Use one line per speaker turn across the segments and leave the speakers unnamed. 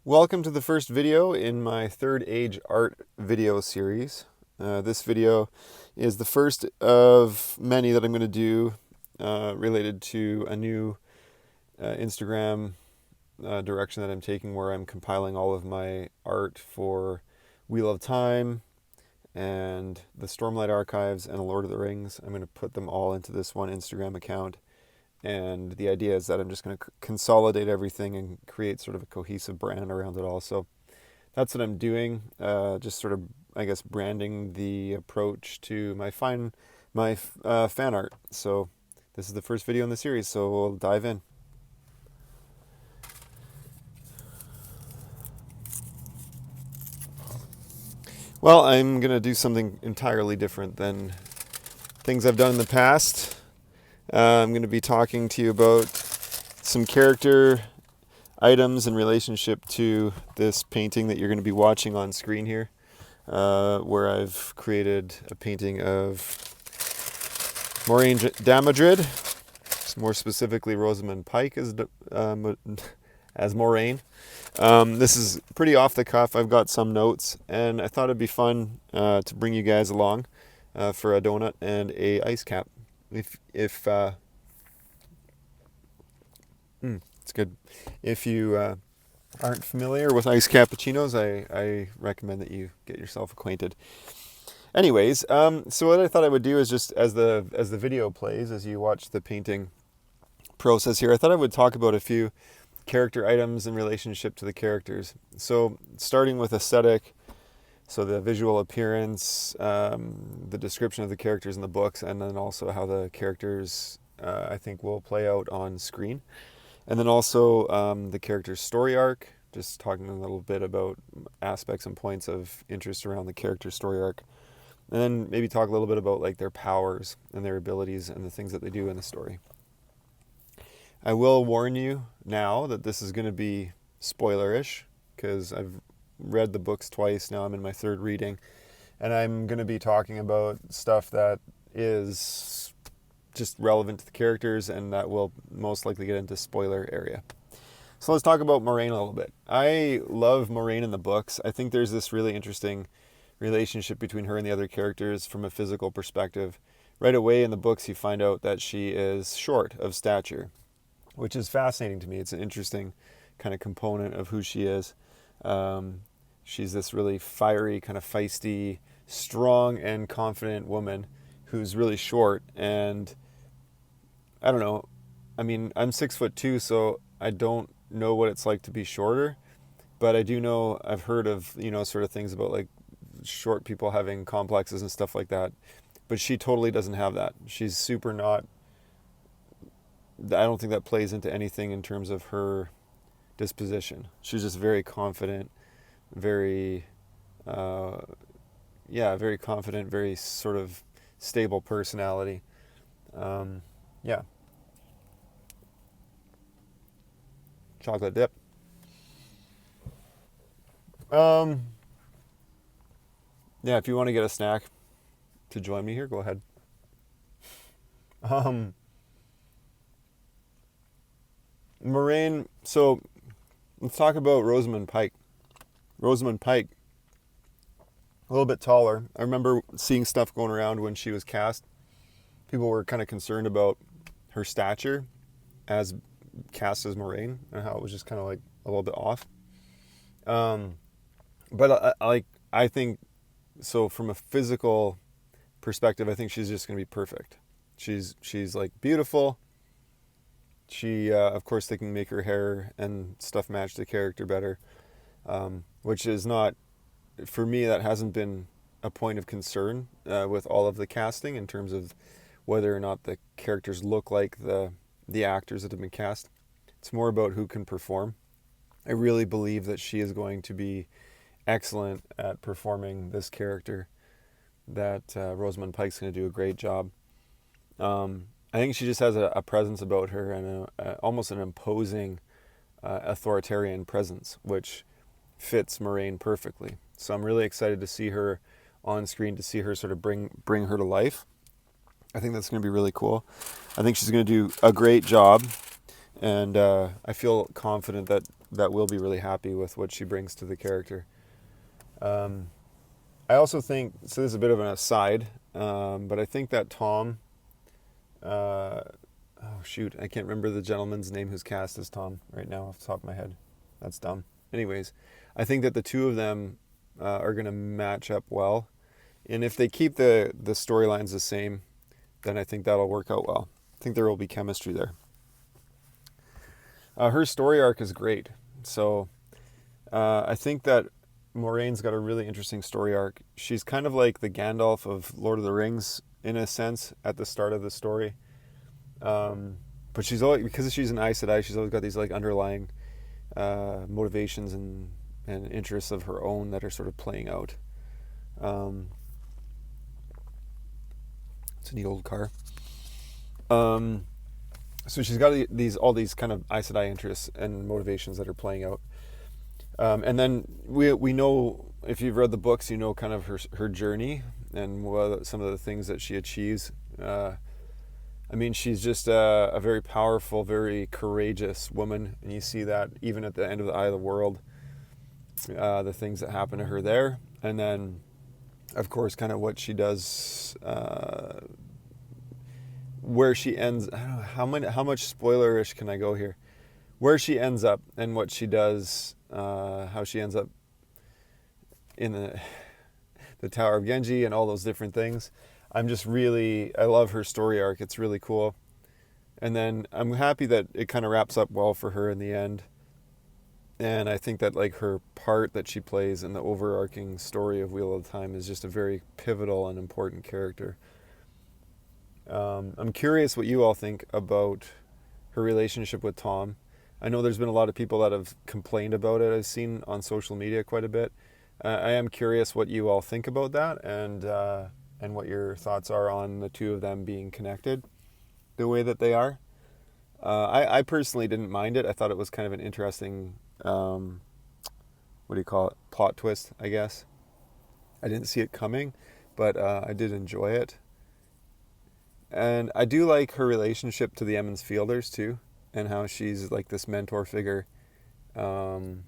Welcome to the first video in my Third Age art video series. This video is the first of many that I'm going to do related to a new Instagram direction that I'm taking, where I'm compiling all of my art for Wheel of Time and the Stormlight Archives and Lord of the Rings. I'm going to put them all into this one Instagram account. And the idea is that I'm just going to consolidate everything and create sort of a cohesive brand around it all. So that's what I'm doing. Just sort of, I guess, branding the approach to my fan art. So this is the first video in the series, so we'll dive in. Well, I'm going to do something entirely different than things I've done in the past. I'm going to be talking to you about some character items in relationship to this painting that you're going to be watching on screen here, where I've created a painting of Moiraine Damodred, more specifically Rosamund Pike as Moiraine. This is pretty off the cuff. I've got some notes, and I thought it'd be fun to bring you guys along for a donut and a ice cap. It's good. If you aren't familiar with iced cappuccinos, I recommend that you get yourself acquainted. Anyways, so what I thought I would do is, just as the video plays, as you watch the painting process here, I thought I would talk about a few character items in relationship to the characters. So starting with aesthetic, so the visual appearance, the description of the characters in the books, and then also how the characters, I think, will play out on screen. And then also the character's story arc, just talking a little bit about aspects and points of interest around the character's story arc. And then maybe talk a little bit about like their powers and their abilities and the things that they do in the story. I will warn you now that this is going to be spoilerish, because I've read the books twice now. I'm in my third reading, and I'm going to be talking about stuff that is just relevant to the characters, and that will most likely get into spoiler area. So let's talk about Moiraine a little bit. I love Moiraine in the books. I think there's this really interesting relationship between her and the other characters from a physical perspective. Right away in the books, you find out that she is short of stature, which is fascinating to me. It's an interesting kind of component of who she is. She's this really fiery, kind of feisty, strong and confident woman who's really short. And I don't know. I mean, I'm 6'2", so I don't know what it's like to be shorter, but I do know, I've heard of, sort of things about like short people having complexes and stuff like that. But she totally doesn't have that. She's super not, I don't think that plays into anything in terms of her disposition. She's just very confident, very confident, very sort of stable personality. Chocolate dip. If you want to get a snack to join me here, go ahead. Moiraine, so let's talk about Rosamund Pike. Rosamund Pike, a little bit taller. I remember seeing stuff going around when she was cast. People were kind of concerned about her stature as cast as Moiraine, and how it was just kind of like a little bit off. But I think, so from a physical perspective, I think she's just going to be perfect. She's like beautiful. She, of course, they can make her hair and stuff match the character better, which is not, for me, that hasn't been a point of concern with all of the casting in terms of whether or not the characters look like the actors that have been cast. It's more about who can perform. I really believe that she is going to be excellent at performing this character, that Rosamund Pike's going to do a great job. I think she just has a presence about her, and almost an imposing authoritarian presence, which fits Moiraine perfectly. So I'm really excited to see her on screen, to see her sort of bring her to life. I think that's going to be really cool. I think she's going to do a great job, and I feel confident that that will be really happy with what she brings to the character. I also think, so this is a bit of an aside, but I think that Tom, oh shoot, I can't remember the gentleman's name who's cast as Tom right now off the top of my head. That's dumb. Anyways, I think that the two of them are going to match up well. And if they keep the storylines the same, then I think that'll work out well. I think there will be chemistry there. Her story arc is great. So I think that Moiraine's got a really interesting story arc. She's kind of like the Gandalf of Lord of the Rings in a sense at the start of the story. But she's always, because she's an Aes Sedai, she's always got these like underlying motivations and interests of her own that are sort of playing out. It's a neat old car. So she's got all these kind of Aes Sedai interests and motivations that are playing out. And then we know, if you've read the books, you know kind of her journey and some of the things that she achieves. I mean, she's just a very powerful, very courageous woman, and you see that even at the end of the Eye of the World, the things that happen to her there, and then, of course, kind of what she does, where she ends. I don't know how much spoilerish can I go here, where she ends up and what she does, how she ends up in the Tower of Genji and all those different things. I love her story arc. It's really cool. And then I'm happy that it kind of wraps up well for her in the end. And I think that like her part that she plays in the overarching story of Wheel of Time is just a very pivotal and important character. I'm curious what you all think about her relationship with Tom. I know there's been a lot of people that have complained about it. I've seen on social media quite a bit. I am curious what you all think about that, and what your thoughts are on the two of them being connected the way that they are. I personally didn't mind it. I thought it was kind of an interesting, plot twist, I guess. I didn't see it coming, but I did enjoy it. And I do like her relationship to the Emmons Fielders too, and how she's like this mentor figure, and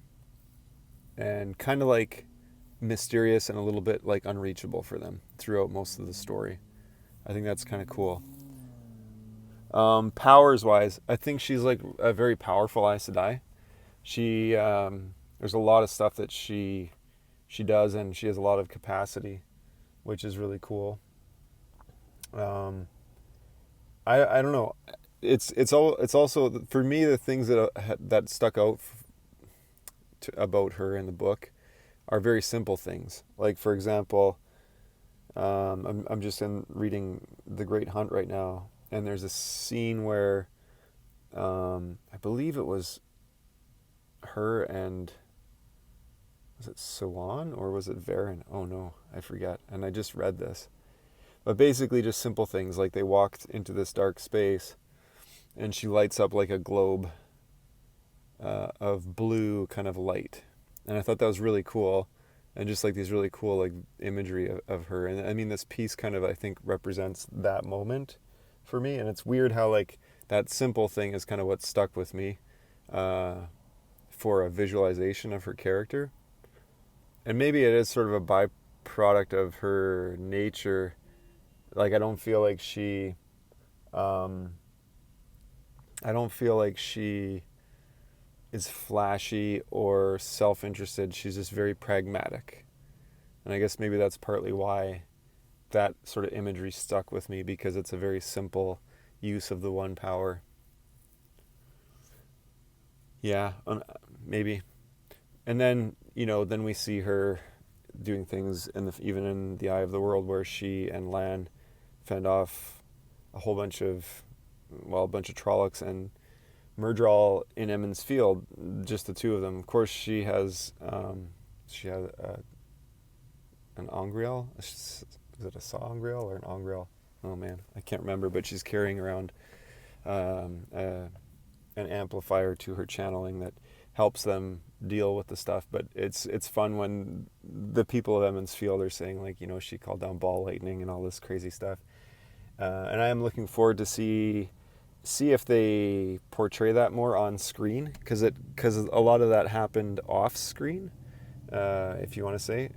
kind of like mysterious and a little bit like unreachable for them throughout most of the story. I think that's kind of cool. Powers wise, I think she's like a very powerful Aes Sedai. She there's a lot of stuff that she does, and she has a lot of capacity, which is really cool. I don't know. It's also for me the things that stuck out about her in the book are very simple things. Like, for example, I'm just reading The Great Hunt right now, and there's a scene where I believe it was her and, was it Siwan or was it Varen? Oh no, I forget. And I just read this. But basically just simple things, like they walked into this dark space and she lights up like a globe of blue kind of light. And I thought that was really cool. And just like these really cool like imagery of her. And I mean, this piece kind of, I think, represents that moment for me. And it's weird how like that simple thing is kind of what stuck with me for a visualization of her character. And maybe it is sort of a byproduct of her nature. Like, I don't feel like she is flashy or self-interested. She's just very pragmatic. And I guess maybe that's partly why that sort of imagery stuck with me, because it's a very simple use of the one power. Yeah, maybe. And then, then we see her doing things even in the Eye of the World, where she and Lan fend off a bunch of Trollocs and Myrddraal in Emmons Field, just the two of them. Of course, she has an Angreal. Is it a Sangreal or an Angreal? Oh man, I can't remember. But she's carrying around an amplifier to her channeling that helps them deal with the stuff. But it's fun when the people of Emmons Field are saying, like, she called down ball lightning and all this crazy stuff. And I am looking forward to see see if they portray that more on screen, because a lot of that happened off screen, if you want to say.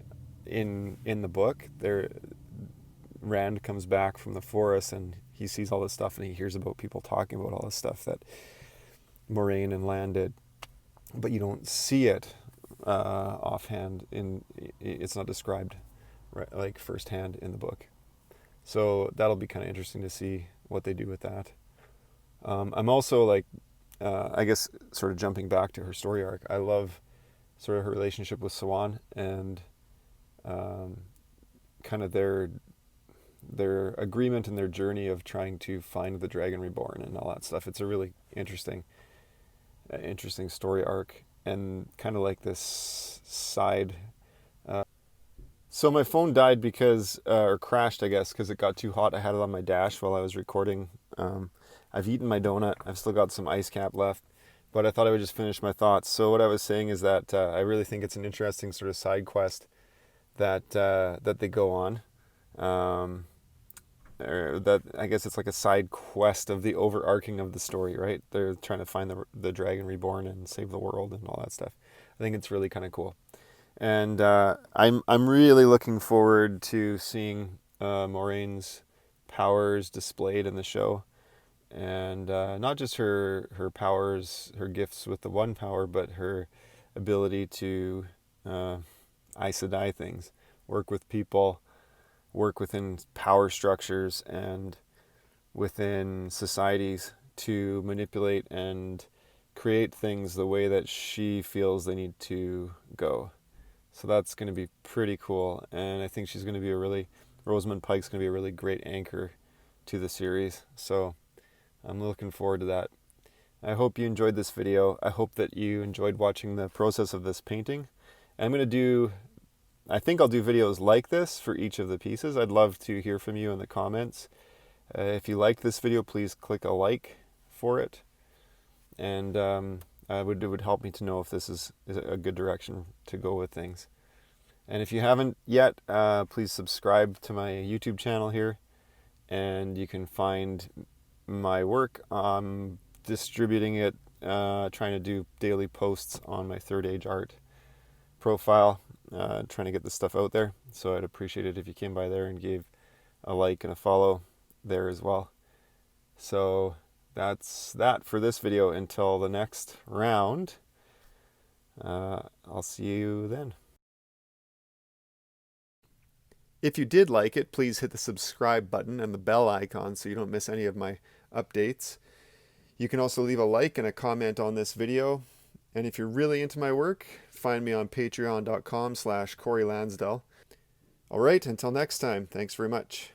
In the book, Rand comes back from the forest and he sees all this stuff, and he hears about people talking about all this stuff that Moiraine and Lan did, but you don't see it offhand. It's not described right, like firsthand in the book. So that'll be kind of interesting to see what they do with that. I'm also like, I guess, sort of jumping back to her story arc. I love sort of her relationship with Siwan, and kind of their agreement and their journey of trying to find the Dragon Reborn and all that stuff. It's a really interesting story arc, and kind of like this side. So my phone died because, or crashed, I guess, because it got too hot. I had it on my dash while I was recording. I've eaten my donut. I've still got some ice cap left, but I thought I would just finish my thoughts. So what I was saying is that I really think it's an interesting sort of side quest that they go on. Or that, I guess it's like a side quest of the overarching of the story, right? They're trying to find the Dragon Reborn and save the world and all that stuff. I think it's really kind of cool. And I'm really looking forward to seeing Moraine's powers displayed in the show, and not just her powers, her gifts with the one power, but her ability to Aes Sedai things, work with people, work within power structures and within societies to manipulate and create things the way that she feels they need to go. So that's going to be pretty cool, and I think she's going to be Rosamund Pike's going to be a really great anchor to the series. So I'm looking forward to that. I hope you enjoyed this video. I hope that you enjoyed watching the process of this painting. I think I'll do videos like this for each of the pieces. I'd love to hear from you in the comments. If you liked this video, please click a like for it, and it would help me to know if this is a good direction to go with things. And if you haven't yet, please subscribe to my YouTube channel here, and you can find my work. I'm distributing it, trying to do daily posts on my Third Age Art profile, trying to get this stuff out there. So I'd appreciate it if you came by there and gave a like and a follow there as well. So that's that for this video. Until the next round, I'll see you then. If you did like it, please hit the subscribe button and the bell icon so you don't miss any of my updates. You can also leave a like and a comment on this video. And if you're really into my work, find me on patreon.com/Corey Lansdell. All right, until next time, thanks very much.